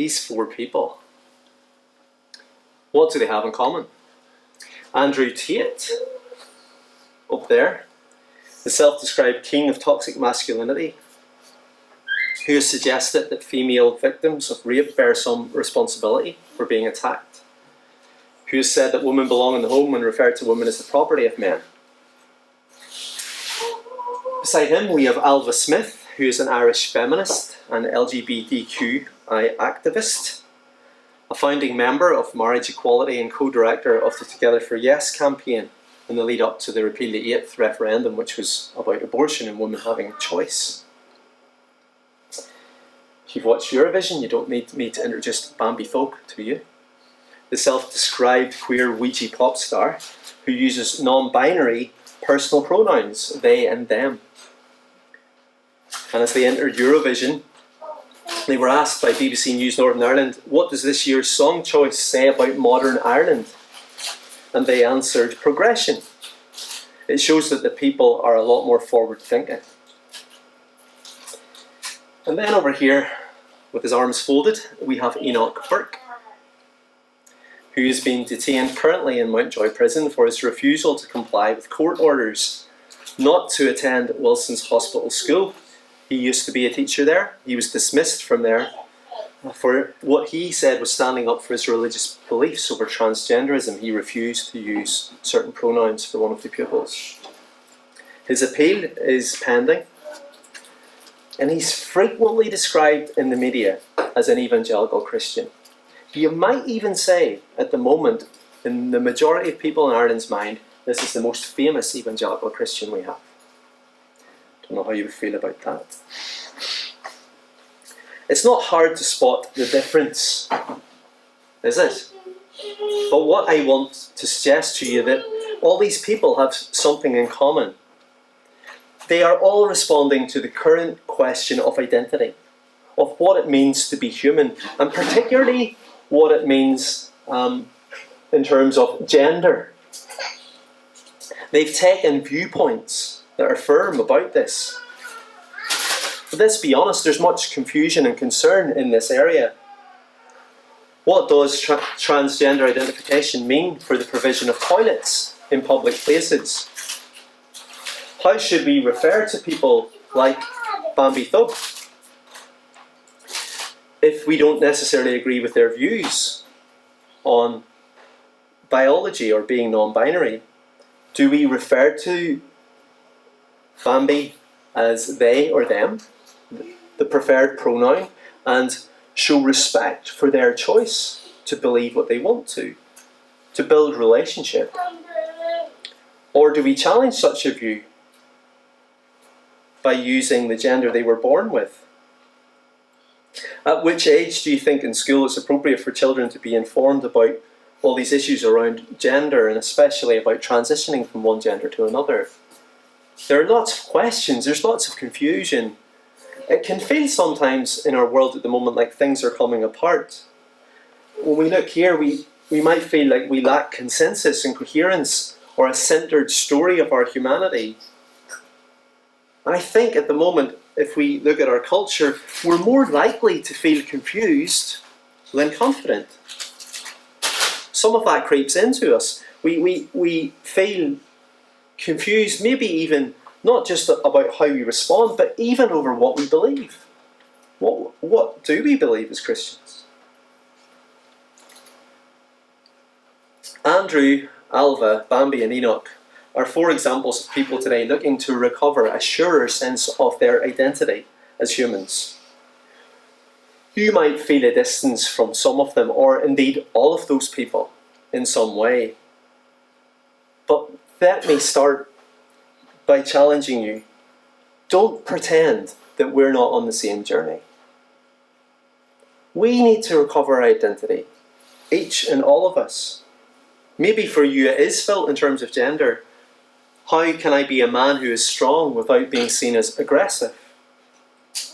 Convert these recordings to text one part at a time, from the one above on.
these four people, what do they have in common? Andrew Tate, up there, the self-described king of toxic masculinity, who has suggested that female victims of rape bear some responsibility for being attacked, who has said that women belong in the home and referred to women as the property of men. Beside him we have Alva Smith, who is an Irish feminist and LGBTQI activist, a founding member of marriage equality and co-director of the Together for Yes campaign in the lead up to the Repeal the Eighth referendum, which was about abortion and women having choice. If you've watched Eurovision, you don't need me to introduce Bambi Folk to you. The self-described queer Ouija pop star who uses non-binary personal pronouns, they and them. And as they entered Eurovision, they were asked by BBC News Northern Ireland, what does this year's song choice say about modern Ireland? And they answered, progression. It shows that the people are a lot more forward thinking. And then over here, with his arms folded, we have Enoch Burke, who is being detained currently in Mountjoy Prison for his refusal to comply with court orders not to attend Wilson's Hospital School. He used to be a teacher there. He was dismissed from there for what he said was standing up for his religious beliefs over transgenderism. He refused to use certain pronouns for one of the pupils. His appeal is pending, and he's frequently described in the media as an evangelical Christian. You might even say, at the moment, in the majority of people in Ireland's mind, this is the most famous evangelical Christian we have. Don't know how you would feel about that. It's not hard to spot the difference, is it? But what I want to suggest to you that all these people have something in common. They are all responding to the current question of identity, of what it means to be human, and particularly what it means in terms of gender. They've taken viewpoints that are firm about this. But let's be honest, there's much confusion and concern in this area. What does transgender identification mean for the provision of toilets in public places? How should we refer to people like Bambi Thug if we don't necessarily agree with their views on biology or being non-binary? Do we refer to Bambi as they or them, the preferred pronoun, and show respect for their choice to believe what they want to build relationship? Or do we challenge such a view by using the gender they were born with? At which age do you think in school it's appropriate for children to be informed about all these issues around gender, and especially about transitioning from one gender to another? There are lots of questions, there's lots of confusion. It can feel sometimes in our world at the moment like things are coming apart. When we look here, we might feel like we lack consensus and coherence or a centred story of our humanity. I think at the moment, if we look at our culture, we're more likely to feel confused than confident. Some of that creeps into us. We feel confused, maybe even not just about how we respond, but even over what we believe. What do we believe as Christians? Andrew, Alva, Bambi and Enoch are four examples of people today looking to recover a surer sense of their identity as humans. You might feel a distance from some of them, or indeed all of those people in some way. But let me start by challenging you. Don't pretend that we're not on the same journey. We need to recover our identity, each and all of us. Maybe for you it is felt in terms of gender. How can I be a man who is strong without being seen as aggressive?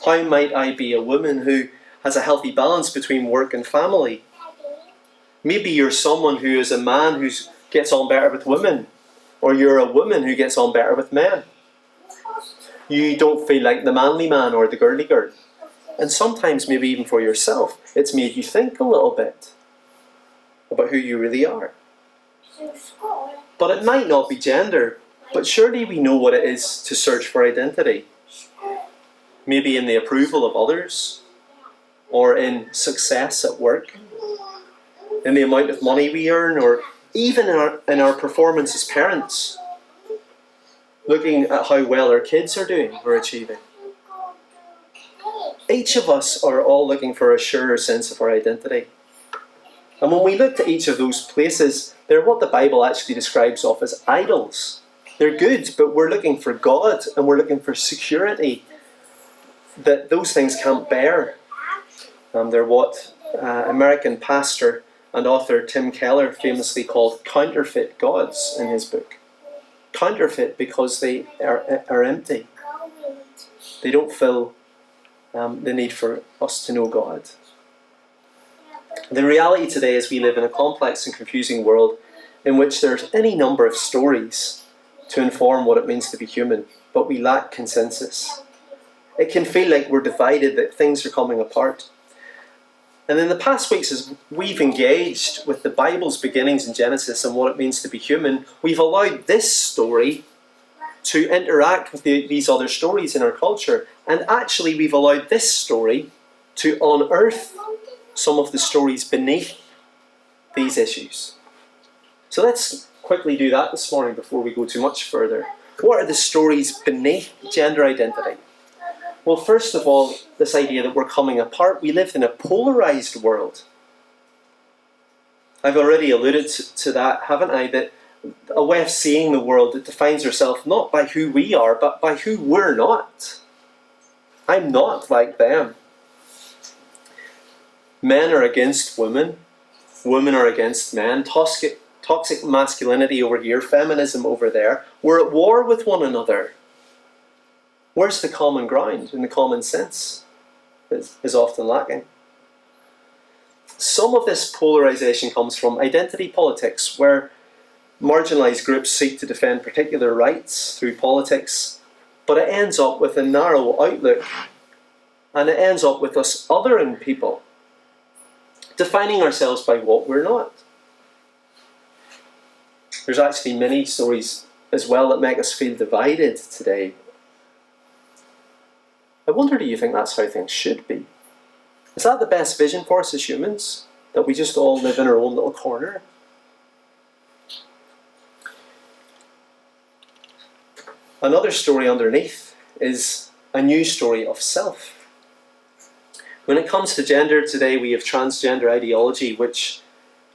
How might I be a woman who has a healthy balance between work and family? Maybe you're someone who is a man who gets on better with women, or you're a woman who gets on better with men. You don't feel like the manly man or the girly girl. And sometimes, maybe even for yourself, it's made you think a little bit about who you really are. But it might not be gender, but surely we know what it is to search for identity. Maybe in the approval of others, or in success at work, in the amount of money we earn, or even in our performance as parents, looking at how well our kids are doing or achieving. Each of us are all looking for a surer sense of our identity. And when we look to each of those places, they're what the Bible actually describes of as idols. They're good, but we're looking for God, and we're looking for security that those things can't bear. They're what American pastor and author Tim Keller famously called counterfeit gods in his book. Counterfeit because they are empty. They don't fill the need for us to know God. The reality today is we live in a complex and confusing world in which there's any number of stories to inform what it means to be human, but we lack consensus. It can feel like we're divided, that things are coming apart. And in the past weeks, as we've engaged with the Bible's beginnings in Genesis and what it means to be human, we've allowed this story to interact with these other stories in our culture. And actually, we've allowed this story to unearth some of the stories beneath these issues. So let's quickly do that this morning before we go too much further. What are the stories beneath gender identity? Well, first of all, this idea that we're coming apart. We live in a polarised world. I've already alluded to that, haven't I? That a way of seeing the world that defines ourselves not by who we are, but by who we're not. I'm not like them. Men are against women. Women are against men. Toxic masculinity over here, feminism over there. We're at war with one another. Where's the common ground and the common sense is often lacking. Some of this polarisation comes from identity politics, where marginalised groups seek to defend particular rights through politics, but it ends up with a narrow outlook, and it ends up with us othering people, defining ourselves by what we're not. There's actually many stories as well that make us feel divided today. I wonder, do you think that's how things should be? Is that the best vision for us as humans? That we just all live in our own little corner? Another story underneath is a new story of self. When it comes to gender today, we have transgender ideology, which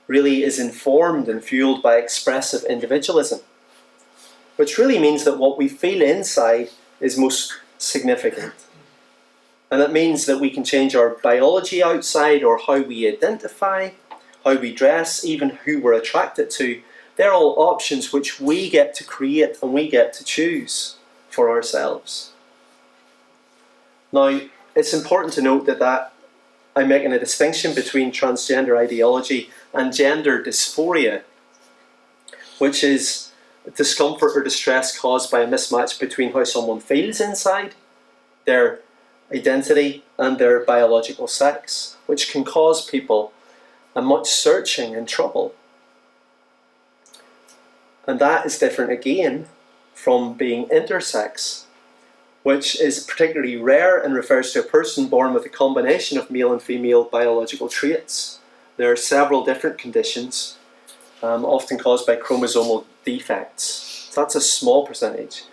really is informed and fueled by expressive individualism, which really means that what we feel inside is most significant. And it means that we can change our biology outside, or how we identify, how we dress, even who we're attracted to. They're all options which we get to create and we get to choose for ourselves. Now, it's important to note that I'm making a distinction between transgender ideology and gender dysphoria, which is discomfort or distress caused by a mismatch between how someone feels inside, their identity, and their biological sex, which can cause people a much searching and trouble. And that is different again from being intersex, which is particularly rare and refers to a person born with a combination of male and female biological traits. There are several different conditions, often caused by chromosomal defects. So that's a small percentage.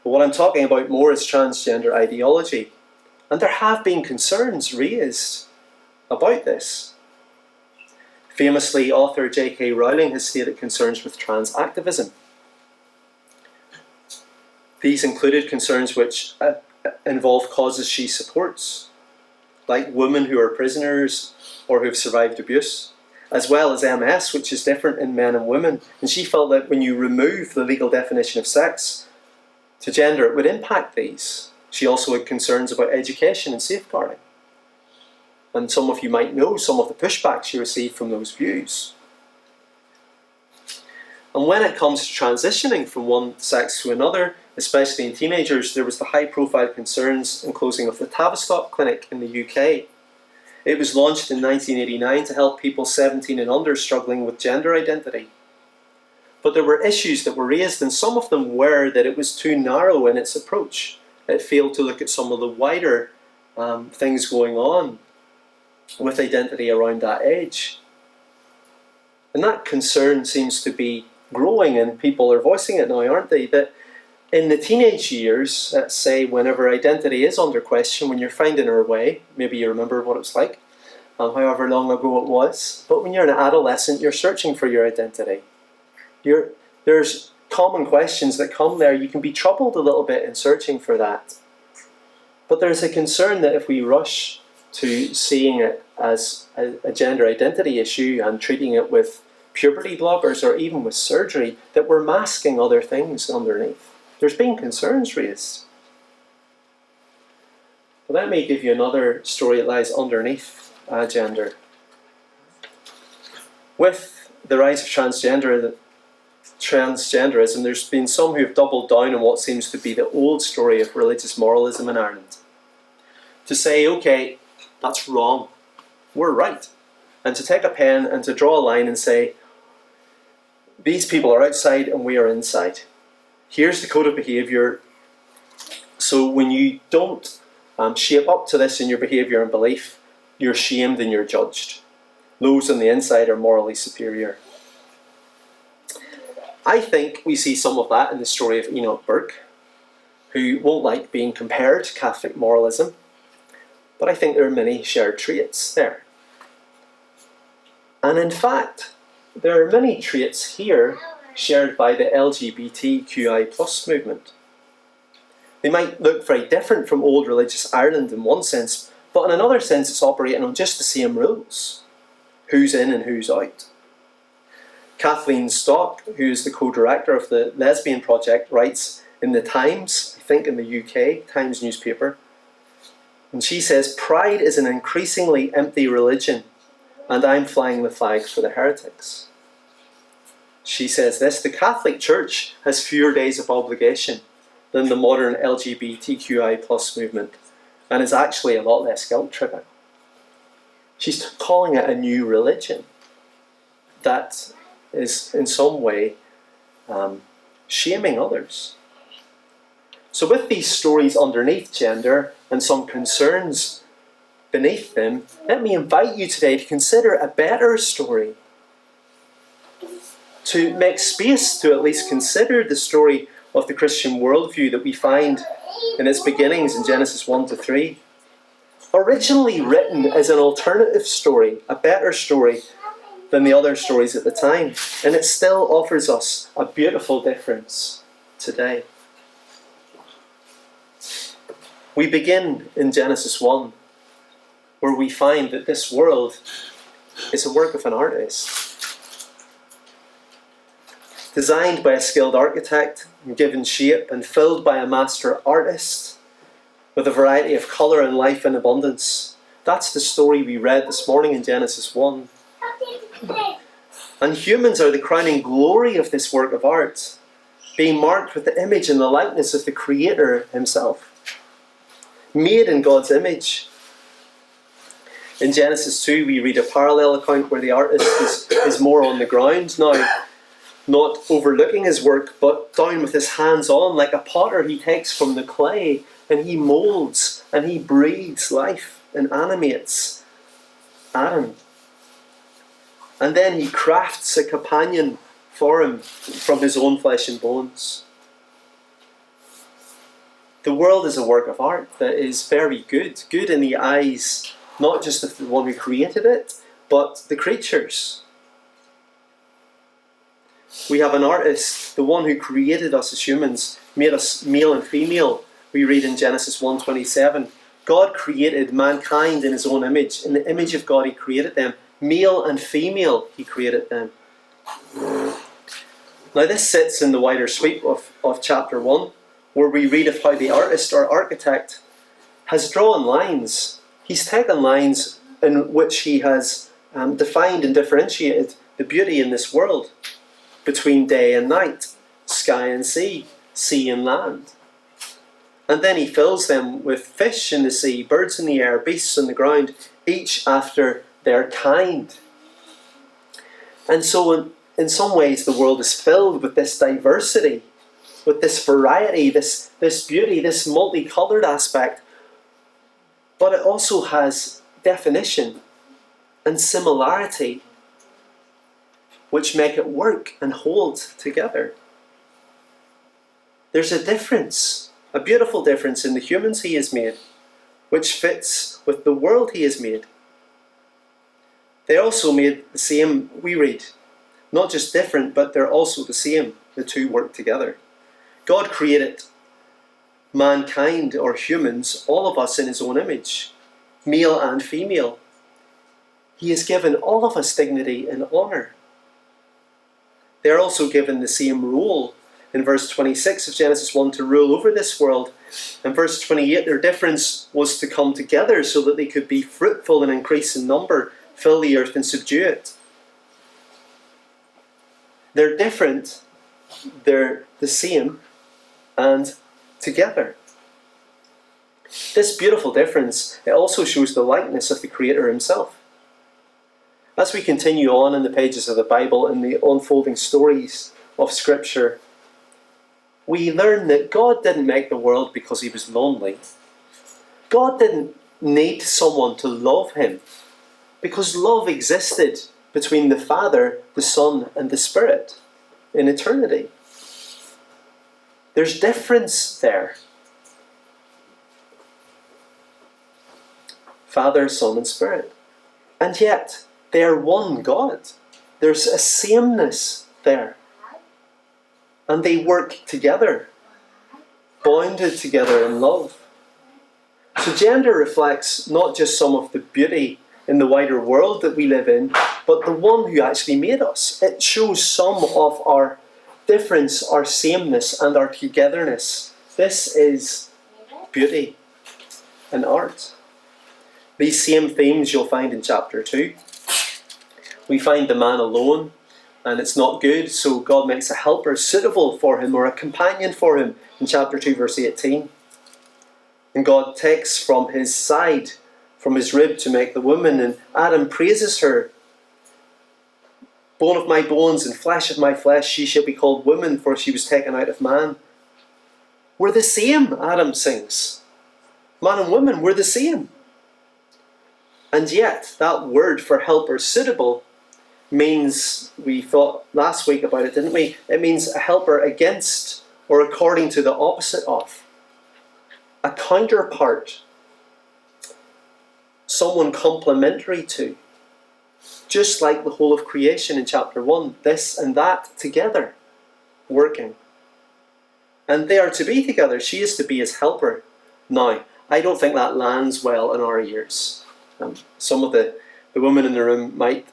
But what I'm talking about more is transgender ideology. And there have been concerns raised about this. Famously, author J.K. Rowling has stated concerns with trans activism. These included concerns which involve causes she supports, like women who are prisoners or who have survived abuse, as well as MS, which is different in men and women. And she felt that when you remove the legal definition of sex to gender, it would impact these. She also had concerns about education and safeguarding. And some of you might know some of the pushback she received from those views. And when it comes to transitioning from one sex to another, especially in teenagers, there was the high-profile concerns in closing of the Tavistock Clinic in the UK. It was launched in 1989 to help people 17 and under struggling with gender identity. But there were issues that were raised, and some of them were that it was too narrow in its approach. It failed to look at some of the wider things going on with identity around that age. And that concern seems to be growing, and people are voicing it now, aren't they? That in the teenage years, let's say, whenever identity is under question, when you're finding our way, maybe you remember what it was like, however long ago it was, but when you're an adolescent, you're searching for your identity. There's common questions that come there. You can be troubled a little bit in searching for that. But there's a concern that if we rush to seeing it as a gender identity issue and treating it with puberty blockers or even with surgery, that we're masking other things underneath. There's been concerns raised. But let me give you another story that lies underneath gender. With the rise of transgenderism, there's been some who've doubled down on what seems to be the old story of religious moralism in Ireland. To say, okay, that's wrong, we're right. And to take a pen and to draw a line and say, these people are outside and we are inside. Here's the code of behaviour. So when you don't shape up to this in your behaviour and belief, you're shamed and you're judged. Those on the inside are morally superior. I think we see some of that in the story of Enoch Burke, who won't like being compared to Catholic moralism, but I think there are many shared traits there. And in fact, there are many traits here shared by the LGBTQI+ movement. They might look very different from old religious Ireland in one sense, but in another sense it's operating on just the same rules. Who's in and who's out. Kathleen Stock, who is the co-director of the Lesbian Project, writes in the Times, I think in the UK, Times newspaper, and she says, "Pride is an increasingly empty religion, and I'm flying the flag for the heretics." She says this, "The Catholic Church has fewer days of obligation than the modern LGBTQI+ movement, and is actually a lot less guilt-tripping." She's calling it a new religion that is in some way shaming others. So with these stories underneath gender and some concerns beneath them, let me invite you today to consider a better story. To make space to at least consider the story of the Christian worldview that we find in its beginnings in Genesis 1-3. Originally written as an alternative story, a better story than the other stories at the time, and it still offers us a beautiful difference today. We begin in Genesis 1, where we find that this world is a work of an artist. Designed by a skilled architect, and given shape and filled by a master artist, with a variety of colour and life in abundance. That's the story we read this morning in Genesis 1. And humans are the crowning glory of this work of art, being marked with the image and the likeness of the Creator himself. Made in God's image. In Genesis 2 we read a parallel account where the artist is more on the ground now, not overlooking his work, but down with his hands on, like a potter. He takes from the clay and he moulds and he breathes life and animates Adam. And then he crafts a companion for him from his own flesh and bones. The world is a work of art that is very good. Good in the eyes, not just of the one who created it, but the creatures. We have an artist, the one who created us as humans, made us male and female. We read in Genesis 1:27, God created mankind in his own image. In the image of God he created them. Male and female he created them. Now this sits in the wider sweep of chapter 1, where we read of how the artist or architect has drawn lines. He's taken lines in which he has defined and differentiated the beauty in this world between day and night, sky and sea, sea and land. And then he fills them with fish in the sea, birds in the air, beasts on the ground, each after their kind. And so in some ways the world is filled with this diversity, with this variety, this beauty, this multicoloured aspect. But it also has definition and similarity, which make it work and hold together. There's a difference, a beautiful difference in the humans he has made, which fits with the world he has made. They also made the same, we read. Not just different, but they're also the same. The two work together. God created mankind, or humans, all of us, in his own image, male and female. He has given all of us dignity and honour. They're also given the same role in verse 26 of Genesis 1 to rule over this world. In verse 28, their difference was to come together so that they could be fruitful and increase in number, fill the earth and subdue it. They're different, they're the same, and together. This beautiful difference, it also shows the likeness of the Creator himself. As we continue on in the pages of the Bible and the unfolding stories of Scripture, we learn that God didn't make the world because he was lonely. God didn't need someone to love him, because love existed between the Father, the Son, and the Spirit in eternity. There's difference there. Father, Son, and Spirit. And yet, they are one God. There's a sameness there. And they work together, bounded together in love. So gender reflects not just some of the beauty in the wider world that we live in, but the one who actually made us. It shows some of our difference, our sameness, and our togetherness. This is beauty and art. These same themes you'll find in chapter 2. We find the man alone, and it's not good, so God makes a helper suitable for him, or a companion for him, in chapter 2 verse 18. And God takes from his side, from his rib, to make the woman, and Adam praises her. Bone of my bones and flesh of my flesh, she shall be called woman, for she was taken out of man. We're the same, Adam sings. Man and woman, we're the same. And yet, that word for helper, suitable, means, we thought last week about it, didn't we? It means a helper against, or according to, the opposite of. A counterpart. Someone complementary to. Just like the whole of creation in chapter 1. This and that together. Working. And they are to be together. She is to be his helper. Now, I don't think that lands well in our ears. Some of the women in the room might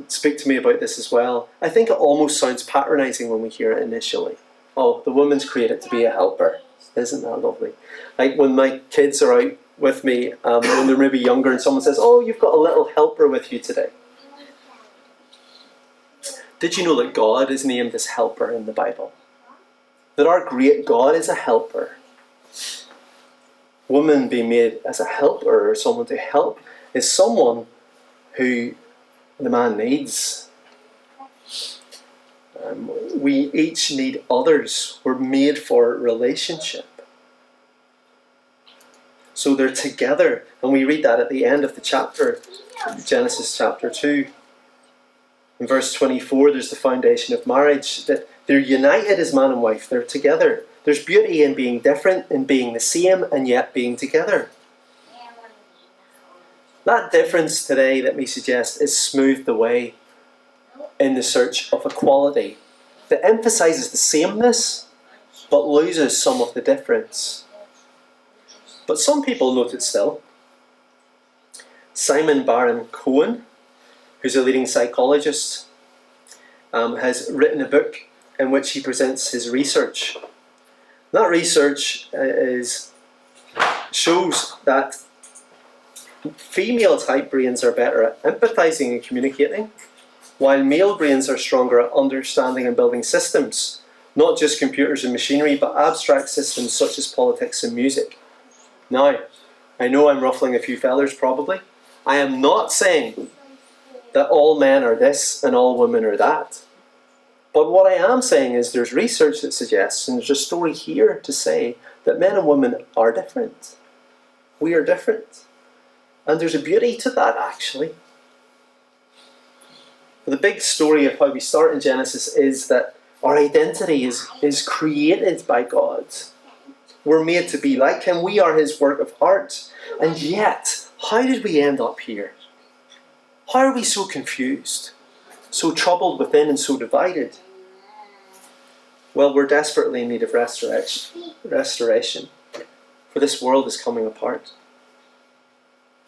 speak to me about this as well. I think it almost sounds patronising when we hear it initially. Oh, the woman's created to be a helper. Isn't that lovely? Like when my kids are out with me, when they're maybe younger, and someone says, oh, you've got a little helper with you today. Did you know that God is named as helper in the Bible? That our great God is a helper. Woman being made as a helper, or someone to help, is someone who the man needs. We each need others. We're made for relationship. So they're together, and we read that at the end of the chapter, Genesis chapter 2. In verse 24, there's the foundation of marriage, that they're united as man and wife. They're together. There's beauty in being different, in being the same, and yet being together. That difference today, let me suggest, is smoothed away in the search of equality that emphasises the sameness but loses some of the difference. But some people note it still. Simon Baron-Cohen, who's a leading psychologist, has written a book in which he presents his research. That research shows that female type brains are better at empathising and communicating, while male brains are stronger at understanding and building systems, Not just computers and machinery, but abstract systems such as politics and music. Now, I know I'm ruffling a few feathers probably. I am not saying that all men are this and all women are that. But what I am saying is there's research that suggests, and there's a story here to say, that men and women are different. We are different. And there's a beauty to that, actually. The big story of how we start in Genesis is that our identity is created by God. We're made to be like Him. We are His work of art. And yet, how did we end up here? How are we so confused, so troubled within and so divided? Well, we're desperately in need of restoration. For this world is coming apart.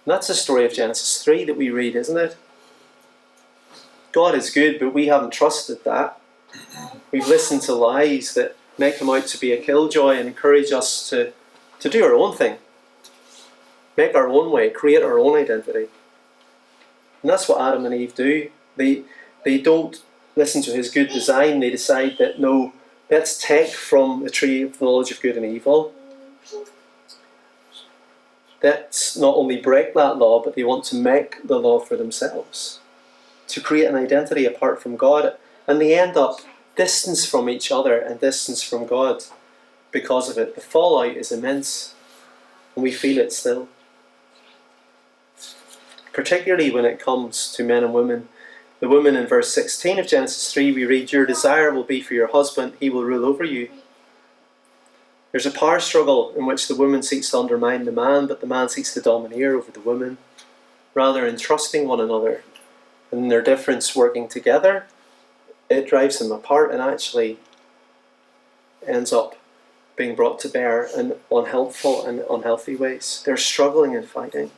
And that's the story of Genesis 3 that we read, isn't it? God is good, but we haven't trusted that. We've listened to lies that make Him out to be a killjoy and encourage us to do our own thing. Make our own way, create our own identity. And that's what Adam and Eve do. They don't listen to His good design. They decide that, no, let's take from the tree of the knowledge of good and evil. Let's not only break that law, but they want to make the law for themselves. To create an identity apart from God. And they end up distance from each other and distance from God because of it. The fallout is immense. And we feel it still. Particularly when it comes to men and women. The woman in verse 16 of Genesis 3, we read, "Your desire will be for your husband, he will rule over you." There's a power struggle in which the woman seeks to undermine the man, but the man seeks to domineer over the woman. Rather than trusting one another and their difference working together, it drives them apart and actually ends up being brought to bear in unhelpful and unhealthy ways. They're struggling and fighting.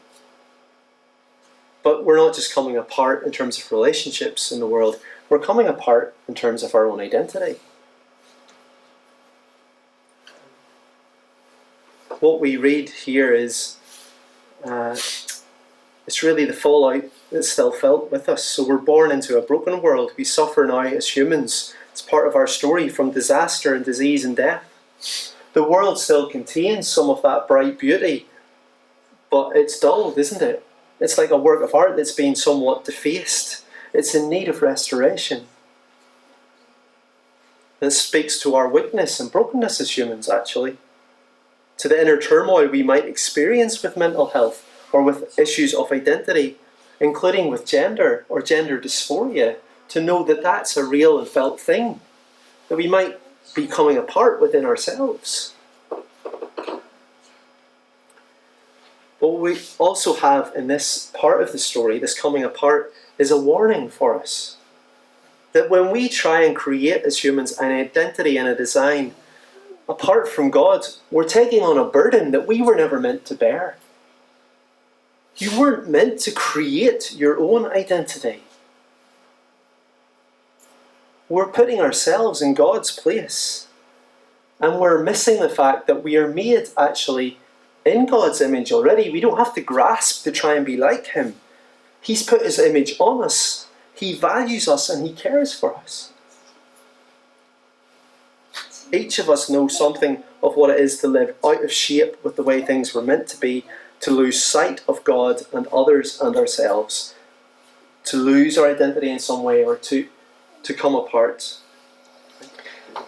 But we're not just coming apart in terms of relationships in the world, we're coming apart in terms of our own identity. What we read here is it's really the fallout that's still felt with us. So we're born into a broken world. We suffer now as humans. It's part of our story from disaster and disease and death. The world still contains some of that bright beauty, but it's dulled, isn't it? It's like a work of art that's been somewhat defaced. It's in need of restoration. This speaks to our weakness and brokenness as humans, actually. To the inner turmoil we might experience with mental health or with issues of identity, including with gender or gender dysphoria, to know that that's a real and felt thing, that we might be coming apart within ourselves. But what we also have in this part of the story, this coming apart, is a warning for us. That when we try and create as humans an identity and a design apart from God, we're taking on a burden that we were never meant to bear. You weren't meant to create your own identity. We're putting ourselves in God's place. And we're missing the fact that we are made actually in God's image already. We don't have to grasp to try and be like Him. He's put His image on us. He values us and He cares for us. Each of us knows something of what it is to live out of shape with the way things were meant to be, to lose sight of God and others and ourselves, to lose our identity in some way or to come apart.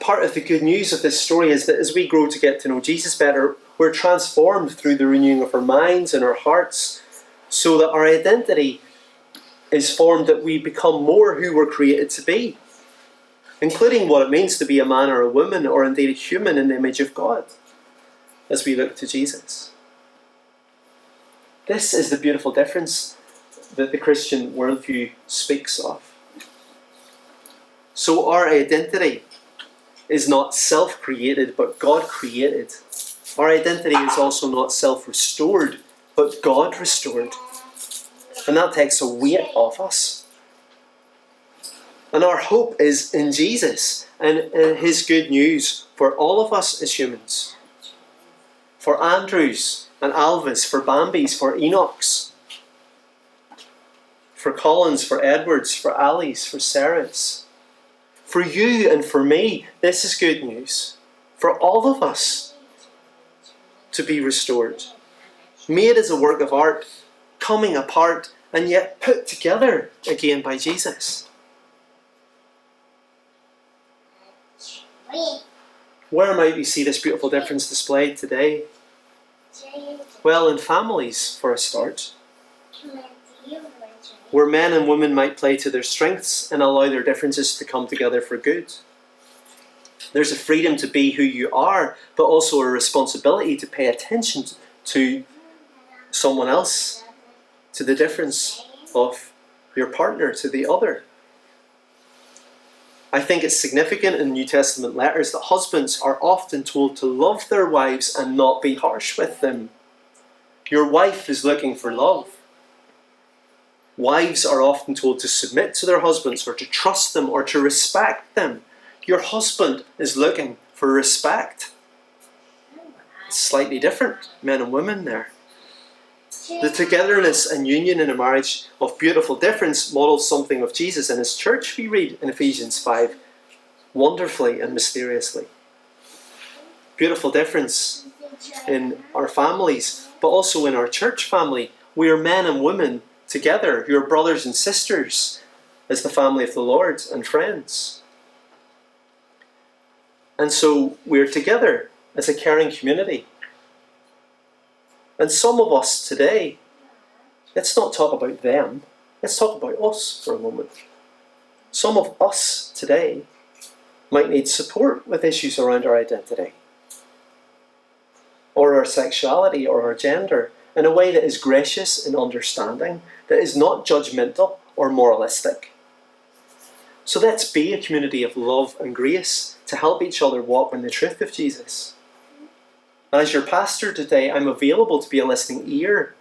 Part of the good news of this story is that as we grow to get to know Jesus better, we're transformed through the renewing of our minds and our hearts, so that our identity is formed, that we become more who we're created to be, including what it means to be a man or a woman, or indeed a human in the image of God, as we look to Jesus. This is the beautiful difference that the Christian worldview speaks of. So our identity is not self-created, but God-created. Our identity is also not self-restored, but God-restored. And that takes a weight off us. And our hope is in Jesus and in His good news for all of us as humans. For Andrews and Alvis, for Bambis, for Enochs, for Collins, for Edwards, for Ali's, for Sarah's, For you and for me, this is good news. For all of us to be restored. Made as a work of art, coming apart, and yet put together again by Jesus. Where might we see this beautiful difference displayed today? Well, in families, for a start. Where men and women might play to their strengths and allow their differences to come together for good. There's a freedom to be who you are, but also a responsibility to pay attention to someone else, to the difference of your partner, to the other. I think it's significant in New Testament letters that husbands are often told to love their wives and not be harsh with them. Your wife is looking for love. Wives are often told to submit to their husbands or to trust them or to respect them. Your husband is looking for respect. It's slightly different, men and women there. The togetherness and union in a marriage of beautiful difference models something of Jesus and his church, we read in Ephesians 5, wonderfully and mysteriously. Beautiful difference in our families, but also in our church family. We are men and women together, who are brothers and sisters as the family of the Lord and friends. And so we're together as a caring community. And some of us today, let's not talk about them, let's talk about us for a moment. Some of us today might need support with issues around our identity, or our sexuality, or our gender, in a way that is gracious and understanding, that is not judgmental or moralistic. So let's be a community of love and grace to help each other walk in the truth of Jesus. As your pastor today, I'm available to be a listening ear.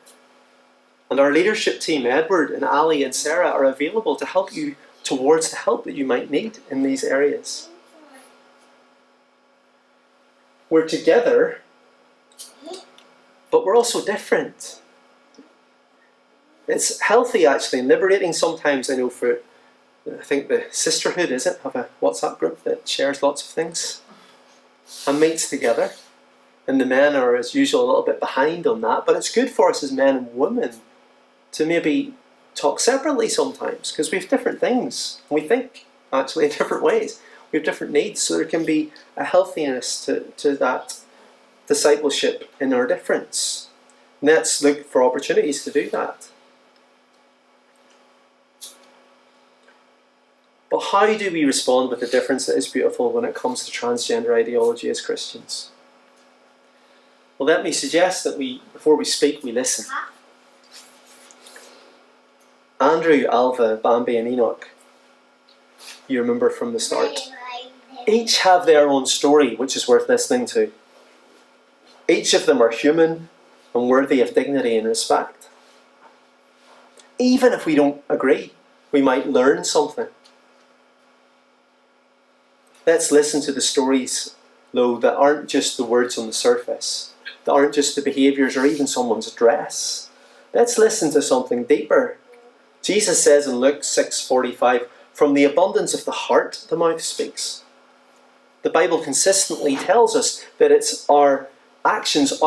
And our leadership team, Edward and Ali and Sarah, are available to help you towards the help that you might need in these areas. We're together, but we're also different. It's healthy, actually, and liberating sometimes, I know, for, I think the sisterhood, is it? Have a WhatsApp group that shares lots of things and meets together. And the men are, as usual, a little bit behind on that. But it's good for us as men and women to maybe talk separately sometimes, because we have different things. We think, actually, in different ways. We have different needs, so there can be a healthiness to that discipleship in our difference. And let's look for opportunities to do that. But how do we respond with the difference that is beautiful when it comes to transgender ideology as Christians? Well, let me suggest that before we speak, we listen. Andrew, Alva, Bambi and Enoch, you remember from the start, each have their own story which is worth listening to. Each of them are human and worthy of dignity and respect. Even if we don't agree, we might learn something. Let's listen to the stories, though, that aren't just the words on the surface, that aren't just the behaviours or even someone's dress. Let's listen to something deeper. Jesus says in Luke 6:45, "From the abundance of the heart the mouth speaks." The Bible consistently tells us that it's our actions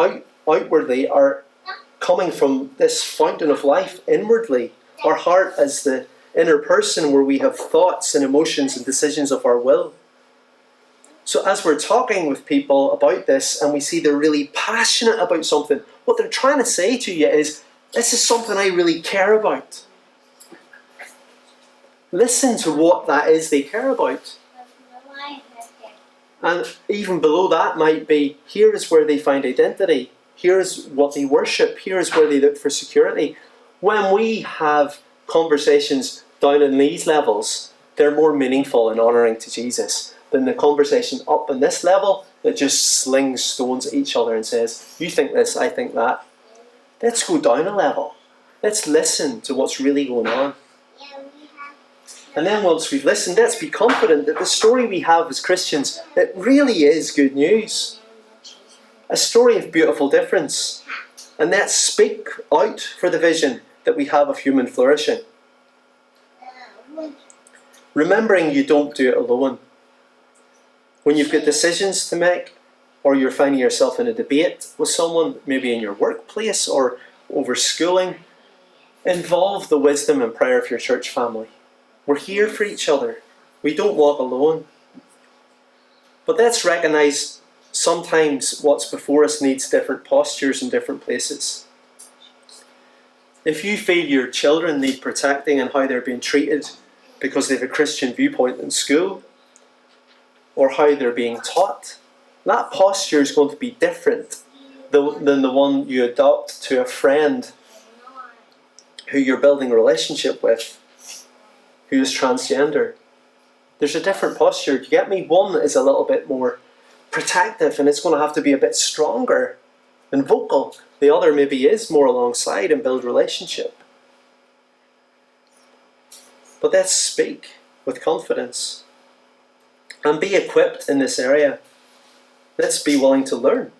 outwardly are coming from this fountain of life inwardly. Our heart as the inner person where we have thoughts and emotions and decisions of our will. So as we're talking with people about this and we see they're really passionate about something, what they're trying to say to you is, this is something I really care about. Listen to what that is they care about. And even below that might be, here is where they find identity. Here is what they worship. Here is where they look for security. When we have conversations down in these levels, they're more meaningful and honouring to Jesus than the conversation up in this level that just slings stones at each other and says, you think this, I think that. Let's go down a level. Let's listen to what's really going on. And then once we've listened, let's be confident that the story we have as Christians, it really is good news. A story of beautiful difference. And let's speak out for the vision that we have of human flourishing. remembering you don't do it alone. When you've got decisions to make, or you're finding yourself in a debate with someone, maybe in your workplace or over schooling, involve the wisdom and prayer of your church family. We're here for each other. We don't walk alone. But let's recognise sometimes what's before us needs different postures in different places. If you feel your children need protecting and how they're being treated because they have a Christian viewpoint in school, or how they're being taught, that posture is going to be different than the one you adopt to a friend who you're building a relationship with, who is transgender. There's a different posture. Do you get me? One is a little bit more protective and it's going to have to be a bit stronger and vocal. The other maybe is more alongside and build relationship. But let's speak with confidence and be equipped in this area. Let's be willing to learn.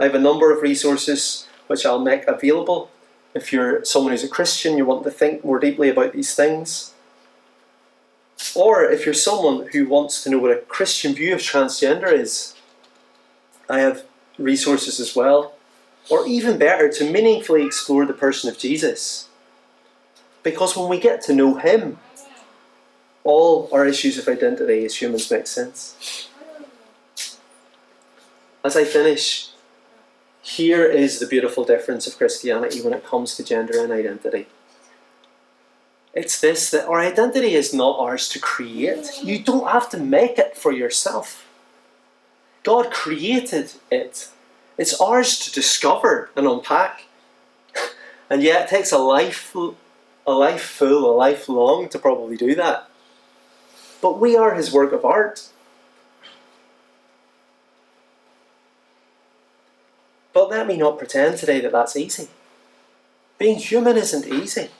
I have a number of resources which I'll make available. If you're someone who's a Christian, you want to think more deeply about these things. Or if you're someone who wants to know what a Christian view of transgender is, I have resources as well. Or even better, to meaningfully explore the person of Jesus. Because when we get to know him, all our issues of identity as humans make sense. As I finish, here is the beautiful difference of Christianity when it comes to gender and identity. It's this, that our identity is not ours to create. You don't have to make it for yourself. God created it. It's ours to discover and unpack. And yet it takes a life long to probably do that. But we are his work of art. But let me not pretend today that that's easy. Being human isn't easy.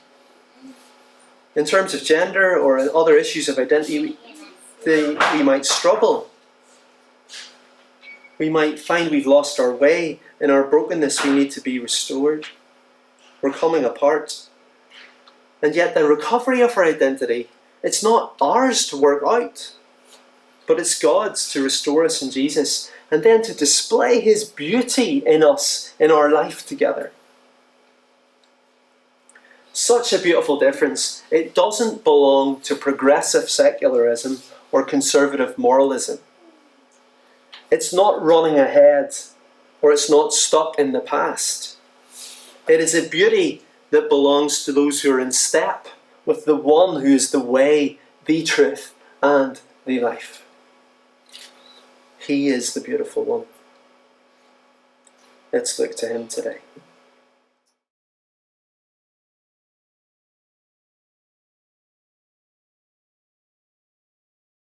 In terms of gender or other issues of identity, we might struggle. We might find we've lost our way. In our brokenness, we need to be restored. We're coming apart. And yet the recovery of our identity, it's not ours to work out, but it's God's to restore us in Jesus and then to display his beauty in us, in our life together. Such a beautiful difference. It doesn't belong to progressive secularism or conservative moralism. It's not running ahead, or it's not stuck in the past. It is a beauty that belongs to those who are in step with the one who is the way, the truth, and the life. He is the beautiful one. Let's look to him today.